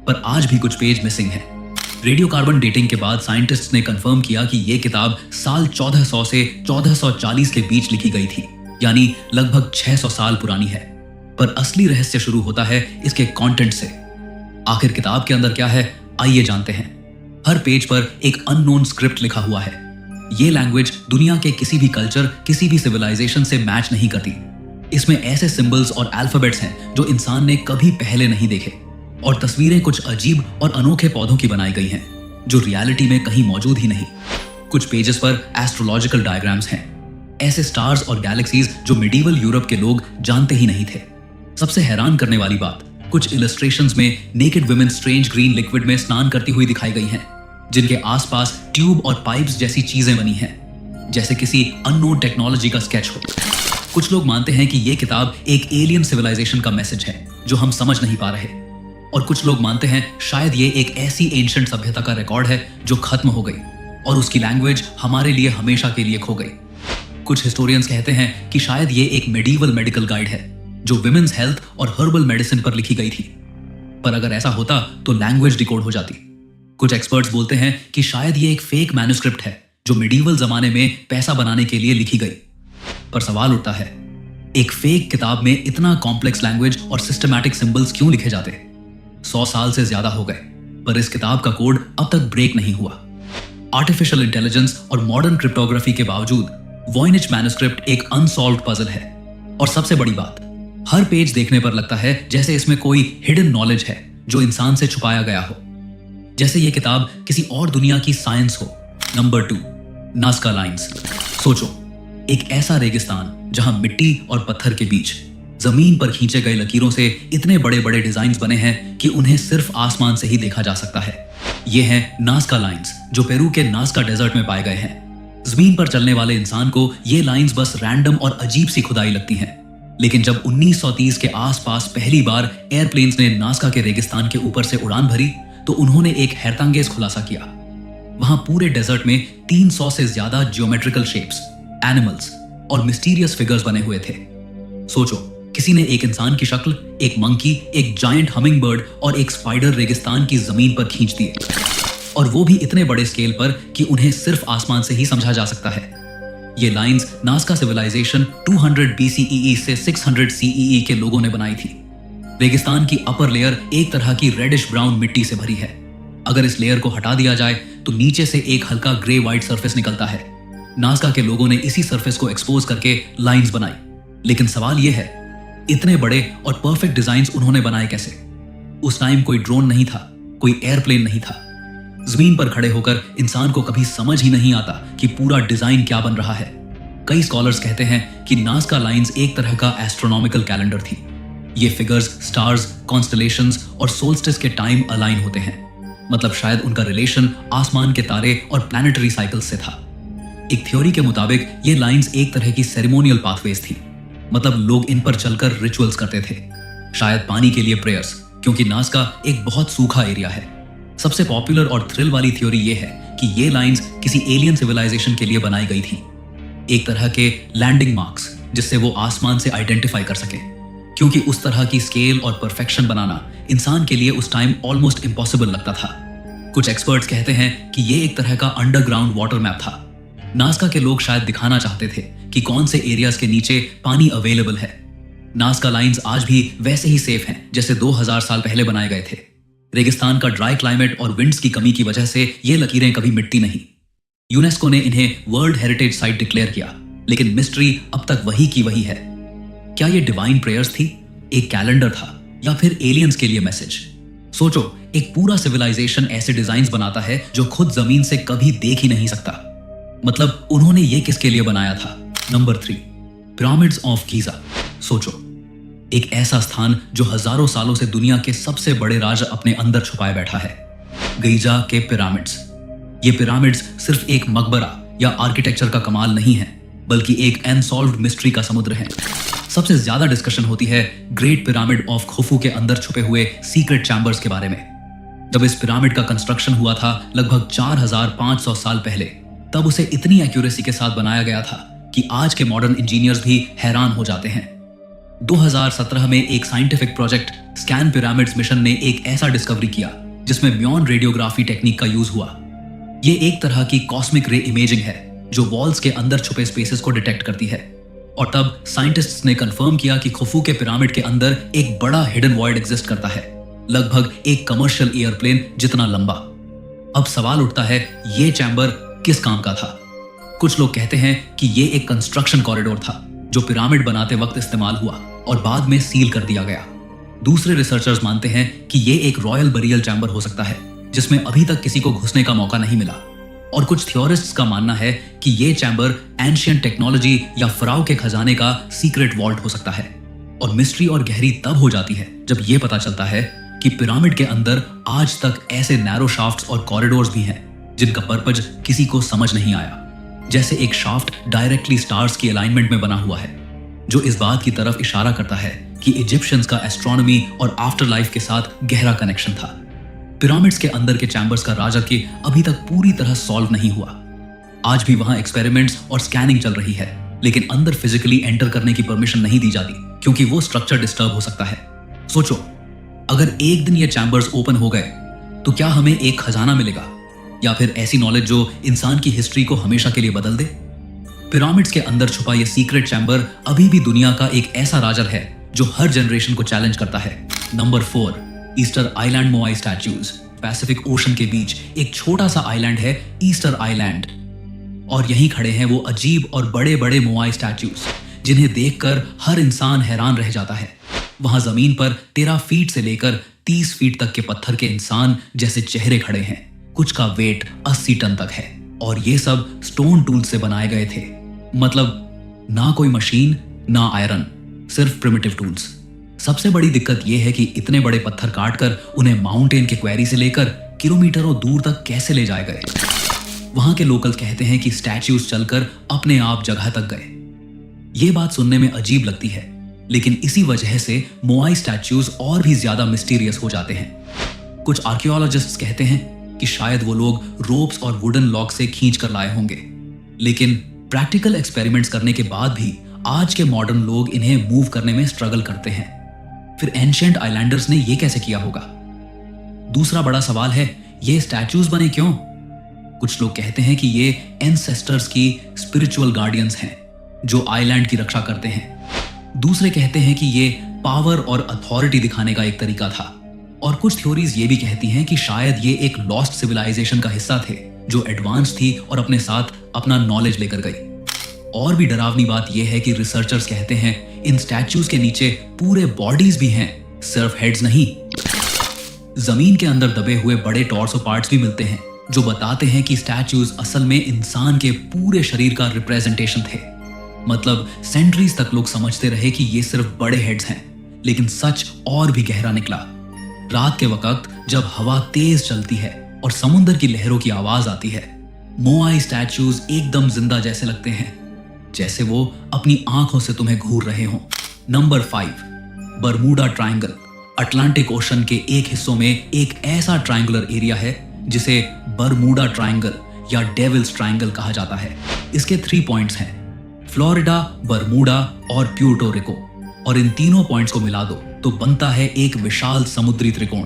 पर आज भी कुछ पेज मिसिंग है। रेडियोकार्बन डेटिंग के बाद साइंटिस्ट्स ने कंफर्म किया कि ये किताब साल 1400 से 1440 के बीच लिखी गई थी, यानी लगभग 600 साल पुरानी है। पर असली रहस्य शुरू होता है इसके कंटेंट से। आखिर किताब के अंदर क्या है, आइए जानते हैं। हर पेज पर एक अननोन स्क्रिप्ट लिखा हुआ है। ये लैंग्वेज दुनिया के किसी भी कल्चर, किसी भी सिविलाइजेशन से मैच नहीं करती। इसमें ऐसे सिंबल्स और अल्फाबेट्स हैं जो इंसान ने कभी पहले नहीं देखे, और तस्वीरें कुछ अजीब और अनोखे पौधों की बनाई गई हैं जो रियलिटी में कहीं मौजूद ही नहीं। कुछ पेजेस पर एस्ट्रोलॉजिकल डायग्राम्स हैं, ऐसे स्टार्स और गैलेक्सीज जो मिडीवल यूरोप के लोग जानते ही नहीं थे। सबसे हैरान करने वाली बात, कुछ इलस्ट्रेशंस में naked women strange green liquid में स्नान करती हुई दिखाई गई हैं, जिनके आसपास ट्यूब और पाइप्स जैसी चीजें बनी हैं, जैसे किसी अननोन टेक्नोलॉजी का स्केच हो। कुछ लोग मानते हैं कि यह किताब एक एलियन सिविलाइजेशन का मैसेज है जो हम समझ नहीं पा रहे, और कुछ लोग मानते हैं शायद ये एक ऐसी एंशिएंट सभ्यता का रिकॉर्ड है जो खत्म हो गई और उसकी लैंग्वेज हमारे लिए हमेशा के लिए खो गई। कुछ हिस्टोरियंस कहते हैं कि शायद ये एक मेडिवल मेडिकल गाइड है जो विमेन्स हेल्थ और हर्बल मेडिसिन पर लिखी गई थी। पर अगर ऐसा होता तो लैंग्वेज डिकोड हो जाती। कुछ एक्सपर्ट्स बोलते हैं कि शायद ये एक फेक मैन्युस्क्रिप्ट है जो मिडीवल जमाने में पैसा बनाने के लिए लिखी गई। पर सवाल उठता है, एक फेक किताब में इतना कॉम्प्लेक्स लैंग्वेज और सिस्टमैटिक सिंबल्स क्यों लिखे जाते? 100 साल से ज्यादा हो गए, पर इस किताब का कोड अब तक ब्रेक नहीं हुआ। आर्टिफिशियल इंटेलिजेंस और मॉडर्न क्रिप्टोग्राफी के बावजूद वॉइनिच मैन्युस्क्रिप्ट एक अनसॉल्व्ड पजल है। और सबसे बड़ी बात, हर पेज देखने पर लगता है जैसे इसमें कोई हिडन नॉलेज है जो इंसान से छुपाया गया हो, जैसे ये किताब किसी और दुनिया की साइंस हो। Number 2, Nazca lines. सोचो, एक ऐसा रेगिस्तान जहां मिट्टी और पत्थर के बीच जमीन पर खींचे गए लकीरों से इतने बड़े बड़े डिजाइन बने हैं कि उन्हें सिर्फ आसमान से ही देखा जा सकता है। ये हैं नाज़का लाइंस जो पेरू के नाज़का डेजर्ट में पाए गए हैं। जमीन पर चलने वाले इंसान को ये लाइंस बस रैंडम और अजीब सी खुदाई लगती हैं, लेकिन जब 1930 के आसपास पहली बार एयरप्लेन्स ने नाज़का के रेगिस्तान के ऊपर से उड़ान भरी तो उन्होंने एक हैरतअंगेज खुलासा किया। वहां पूरे डेजर्ट में 300 से ज्यादा जियोमेट्रिकल शेप्स, एनिमल्स और मिस्टीरियस फिगर्स बने हुए थे। सोचो, किसी ने एक इंसान की शक्ल, एक मंकी, एक जायंट हमिंग बर्ड और एक स्पाइडर रेगिस्तान की जमीन पर खींच दिए, और वो भी इतने बड़े स्केल पर कि उन्हें सिर्फ आसमान से ही समझा जा सकता है। ये लाइंस नाज़का सिविलाइजेशन 200 BCE से 600 CEE के लोगों ने बनाई थी। रेगिस्तान की अपर लेयर एक तरह की रेडिश ब्राउन मिट्टी से भरी है। अगर इस लेयर को हटा दिया जाए तो नीचे से एक हल्का ग्रे व्हाइट सरफेस निकलता है। नाज़का के लोगों ने इसी सरफेस को एक्सपोज करके लाइंस बनाई। लेकिन सवाल यह है, इतने बड़े और परफेक्ट डिजाइन्स उन्होंने बनाए कैसे? उस टाइम कोई ड्रोन नहीं था, कोई एयरप्लेन नहीं था। जमीन पर खड़े होकर इंसान को कभी समझ ही नहीं आता कि पूरा डिजाइन क्या बन रहा है। कई स्कॉलर्स कहते हैं कि नाज़का लाइंस एक तरह का एस्ट्रोनॉमिकल कैलेंडर थी। ये फिगर्स स्टार्स, कॉन्स्टलेशंस और सोल्स्टिस के टाइम अलाइन होते हैं। मतलब शायद उनका रिलेशन आसमान के तारे और प्लैनेटरी साइकिल्स से था। एक थ्योरी के मुताबिक ये लाइंस एक तरह की सेरेमोनियल पाथवेज थी। मतलब लोग इन पर चलकर रिचुअल्स करते थे, शायद पानी के लिए प्रेयर्स, क्योंकि नाज़का एक बहुत सूखा एरिया है। सबसे पॉपुलर और थ्रिल वाली थ्योरी ये है कि ये लाइंस किसी एलियन सिविलाइजेशन के लिए बनाई गई थी, एक तरह के लैंडिंग मार्क्स जिससे वो आसमान से आइडेंटिफाई कर सके, क्योंकि उस तरह की स्केल और परफेक्शन बनाना इंसान के लिए उस टाइम ऑलमोस्ट इम्पॉसिबल लगता था। कुछ एक्सपर्ट्स कहते हैं कि ये एक तरह का अंडरग्राउंड वाटर मैप था। नाज़का के लोग शायद दिखाना चाहते थे कि कौन से एरियाज के नीचे पानी अवेलेबल है। नाज़का लाइंस आज भी वैसे ही सेफ हैं जैसे 2000 साल पहले बनाए गए थे। रेगिस्तान का ड्राई क्लाइमेट और विंड्स की कमी की वजह से ये लकीरें कभी मिटती नहीं। यूनेस्को ने इन्हें वर्ल्ड हेरिटेज साइट डिक्लेयर किया, लेकिन मिस्ट्री अब तक वही की वही है। क्या ये डिवाइन प्रेयर्स थी, एक कैलेंडर था, या फिर एलियंस के लिए मैसेज? सोचो, एक पूरा सिविलाइजेशन ऐसे डिजाइन्स बनाता है जो खुद जमीन से कभी देख ही नहीं सकता। मतलब उन्होंने ये किसके लिए बनाया था? Number 3, pyramids of Giza. सोचो, एक ऐसा स्थान जो हजारों सालों से दुनिया के सबसे बड़े राज अपने अंदर छुपाए बैठा है। गीजा के पिरामिड्स। ये पिरामिड्स सिर्फ एक मकबरा या आर्किटेक्चर का कमाल नहीं है, बल्कि एक अनसॉल्व्ड मिस्ट्री का समुद्र है। सबसे ज्यादा डिस्कशन होती है ग्रेट पिरामिड ऑफ खुफू के अंदर छुपे हुए सीक्रेट चैम्बर्स के बारे में। जब इस पिरामिड का कंस्ट्रक्शन हुआ था लगभग 4500 साल पहले, तब उसे इतनी एक्यूरेसी के साथ बनाया गया था कि आज के मॉडर्न इंजीनियर्स भी हैरान हो जाते हैं। 2017 में एक scientific project scan pyramids mission ने एक ऐसा डिस्कवरी किया जिसमें म्योन रेडियोग्राफी टेक्निक का यूज हुआ। ये एक तरह की कॉस्मिक रे इमेजिंग है जो वॉल्स के अंदर छुपे स्पेसेस को डिटेक्ट करती है। और तब साइंटिस्ट्स ने कंफर्म किया कि खुफू के पिरामिड के अंदर एक बड़ा हिडन वॉइड एग्जिस्ट करता है, लगभग एक कमर्शियल एयरप्लेन जितना लंबा। अब सवाल उठता है, ये चैम्बर किस काम का था? कुछ लोग कहते हैं कि ये एक कंस्ट्रक्शन कॉरिडोर था जो पिरामिड बनाते वक्त इस्तेमाल हुआ और बाद में सील कर दिया गया। दूसरे रिसर्चर्स मानते हैं कि ये एक रॉयल बरियल चैम्बर हो सकता है जिसमें अभी तक किसी को घुसने का मौका नहीं मिला। और कुछ थ्योरिस्ट्स का मानना है कि ये चैम्बर एंशिएंट टेक्नोलॉजी या फराओ के खजाने का सीक्रेट वॉल्ट हो सकता है। और मिस्ट्री और गहरी तब हो जाती है जब ये पता चलता है कि पिरामिड के अंदर आज तक ऐसे नैरो शाफ्ट्स और कॉरिडोर्स भी हैं जिनका पर्पज किसी को समझ नहीं आया। जैसे एक शाफ्ट डायरेक्टली स्टार्स की अलाइनमेंट में बना हुआ है जो इस बात की तरफ इशारा करता है कि इजिप्शियंस का एस्ट्रोनॉमी और आफ्टर लाइफ के साथ गहरा कनेक्शन था। पिरामिड्स के अंदर के चैम्बर्स का राजकीय अभी तक पूरी तरह सॉल्व नहीं हुआ। आज भी वहां एक्सपेरिमेंट्स और स्कैनिंग चल रही है, लेकिन अंदर फिजिकली एंटर करने की परमिशन नहीं दी जाती क्योंकि वो स्ट्रक्चर डिस्टर्ब हो सकता है। सोचो, अगर एक दिन ये चैम्बर्स ओपन हो गए तो क्या हमें एक खजाना मिलेगा या फिर ऐसी नॉलेज जो इंसान की हिस्ट्री को हमेशा के लिए बदल दे? पिरामिड्स के अंदर छुपा ये सीक्रेट चैम्बर अभी भी दुनिया का एक ऐसा राजर है जो हर जनरेशन को चैलेंज करता है। Number 4, Easter Island moai statues. Pacific Ocean के बीच एक छोटा सा आइलैंड है ईस्टर आइलैंड, और यहीं खड़े हैं वो अजीब और बड़े बड़े मोआई स्टैच्यूज जिन्हें देखकर हर इंसान हैरान रह जाता है। वहां जमीन पर 13 फीट से लेकर 30 फीट तक के पत्थर के इंसान जैसे चेहरे खड़े हैं। कुछ का वेट 80 टन तक है और ये सब स्टोन टूल से बनाए गए थे। मतलब ना कोई मशीन ना आयरन, सिर्फ प्रिमिटिव टूल्स। सबसे बड़ी दिक्कत यह है कि इतने बड़े पत्थर काटकर उन्हें माउंटेन के क्वेरी से लेकर किलोमीटरों दूर तक कैसे ले जाए गए। वहां के लोकल कहते हैं कि स्टैच्यूज चलकर अपने आप जगह तक गए। ये बात सुनने में अजीब लगती है, लेकिन इसी वजह से मोआई स्टैच्यूज और भी ज्यादा मिस्टीरियस हो जाते हैं। कुछ आर्कियोलॉजिस्ट्स कहते हैं कि शायद वो लोग रोप्स और वुडन लॉक से खींच कर लाए होंगे, लेकिन प्रैक्टिकल एक्सपेरिमेंट्स करने के बाद भी आज के मॉडर्न लोग इन्हें मूव करने में स्ट्रगल करते हैं। फिर एंशिएंट आइलैंडर्स ने ये कैसे किया होगा? दूसरा बड़ा सवाल है, ये स्टैच्यूज बने क्यों? कुछ लोग कहते हैं कि ये एंसेस्टर्स की स्पिरिचुअल गार्डियंस हैं जो आइलैंड की रक्षा करते हैं। दूसरे कहते हैं कि ये पावर और अथॉरिटी दिखाने का एक तरीका था। और कुछ थ्योरीज ये भी कहती हैं कि शायद ये एक लॉस्ट सिविलाइजेशन का हिस्सा थे जो एडवांस थी और अपने साथ अपना नॉलेज लेकर गई। और भी डरावनी बात यह है कि रिसर्चर्स कहते हैं इन स्टैच्यूज के नीचे पूरे बॉडीज भी हैं, सिर्फ हेड्स नहीं। जमीन के अंदर दबे हुए बड़े टॉर्सो पार्ट्स भी मिलते हैं जो बताते हैं कि स्टैच्यूज असल में इंसान के पूरे शरीर का रिप्रेजेंटेशन थे। मतलब सेंचुरीज तक लोग समझते रहे कि ये सिर्फ बड़े हेड्स हैं, लेकिन सच और भी गहरा निकला। रात के वक्त जब हवा तेज चलती है और समुद्र की लहरों की आवाज आती है, मोआई स्टैच्यूज एकदम जिंदा जैसे लगते हैं, जैसे वो अपनी आंखों से तुम्हें घूर रहे हों। Number 5, Bermuda triangle. Atlantic ocean के एक हिस्सों में एक ऐसा ट्रायंगुलर एरिया है जिसे बरमूडा ट्रायंगल या डेविल्स ट्रायंगल कहा जाता है। इसके 3 पॉइंट्स हैं, फ्लोरिडा, बरमूडा और प्यूर्टो रिको। और इन तीनों पॉइंट्स को मिला दो तो बनता है एक विशाल समुद्री त्रिकोण।